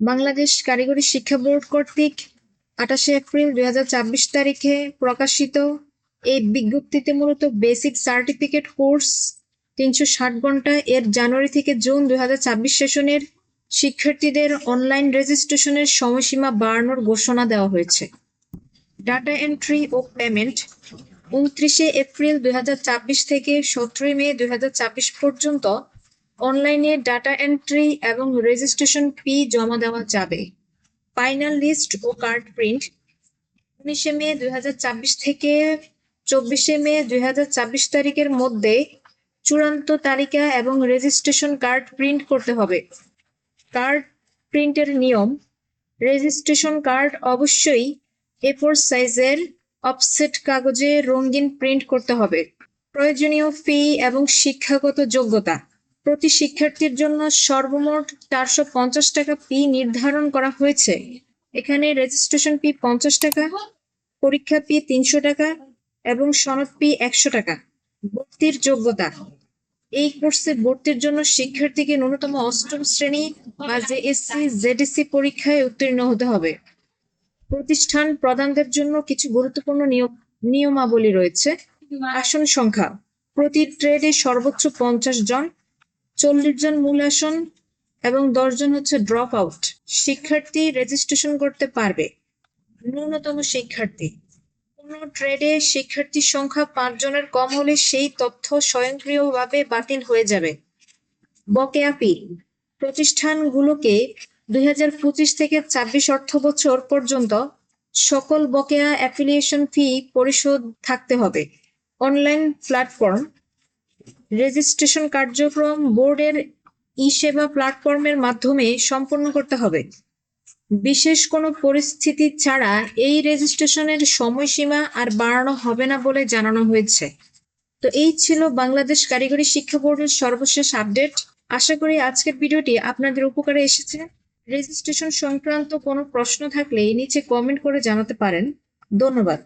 বাংলাদেশ কারিগরি শিক্ষা বোর্ড কর্তৃক 28 এপ্রিল 2024 তারিখে প্রকাশিত এই বিজ্ঞপ্তিতে মূলত বেসিক সার্টিফিকেট কোর্স 360 ঘন্টা এর জানুয়ারি থেকে জুন 2024 সেশনের শিক্ষার্থীদের অনলাইন রেজিস্ট্রেশনের সময়সীমা বাড়ানোর ঘোষণা দেওয়া হয়েছে। ডাটা এন্ট্রি ও পেমেন্ট 29 এপ্রিল 2024 থেকে 17 মে 2024 পর্যন্ত অনলাইনে ডাটা এন্ট্রি এবং রেজিস্ট্রেশন ফি জমা দেওয়া যাবে। ফাইনাল লিস্ট ও কার্ড প্রিন্ট 19 মে 2024 থেকে 24 মে 2024 তারিখের মধ্যে চূড়ান্ত তালিকা এবং রেজিস্ট্রেশন কার্ড প্রিন্ট করতে হবে। কার্ড প্রিন্টের নিয়ম: রেজিস্ট্রেশন কার্ড অবশ্যই A4 সাইজের অফসেট কাগজে রঙিন প্রিন্ট করতে হবে। প্রয়োজনীয় ফি এবং শিক্ষাগত যোগ্যতা: প্রতি শিক্ষার্থীর জন্য সর্বমোট 450 টাকা ফি নির্ধারণ করা হয়েছে। এখানে রেজিস্ট্রেশন ফি 50 টাকা, পরীক্ষা ফি 300 টাকা এবং সনদ ফি 100 টাকা। ভর্তির যোগ্যতা: এই কোর্সে ভর্তির জন্য শিক্ষার্থীকে ন্যূনতম 8ম শ্রেণী বা জেএসসি জেডিসি পরীক্ষায় উত্তীর্ণ হতে হবে। প্রতিষ্ঠান প্রদানদের জন্য কিছু গুরুত্বপূর্ণ নিয়মাবলী রয়েছে। আসন সংখ্যা: প্রতি ট্রেডে সর্বোচ্চ 50 জন, 40 জন মূল আসন এবং 10 জন হচ্ছে ড্রপ আউট। শিক্ষার্থী রেজিস্ট্রেশন করতে পারবে। ন্যূনতম শিক্ষার্থী: কোনো ট্রেডে শিক্ষার্থীর সংখ্যা 5 জনের কম হলে সেই তথ্য স্বয়ংক্রিয়ভাবে বাতিল হয়ে যাবে। বকেয়া ফি: প্রতিষ্ঠানগুলোকে 2025 থেকে 26 অর্থবছর পর্যন্ত সকল বকেয়া অ্যাফিলিয়েশন ফি পরিশোধ থাকতে হবে। অনলাইন প্ল্যাটফর্ম: রেজিস্ট্রেশন কার্যক্রম বোর্ডের ই-সেবা প্ল্যাটফর্মের মাধ্যমে সম্পন্ন করতে হবে। বিশেষ কোনো পরিস্থিতি ছাড়া এই রেজিস্ট্রেশনের সময়সীমা আর বাড়ানো হবে না বলে জানানো হয়েছে। তো এই ছিল বাংলাদেশ কারিগরি শিক্ষা বোর্ডের সর্বশেষ আপডেট। আশা করি আজকের ভিডিওটি আপনাদের উপকারে এসেছে। রেজিস্ট্রেশন সংক্রান্ত কোনো প্রশ্ন থাকলে নিচে কমেন্ট করে জানাতে পারেন। ধন্যবাদ।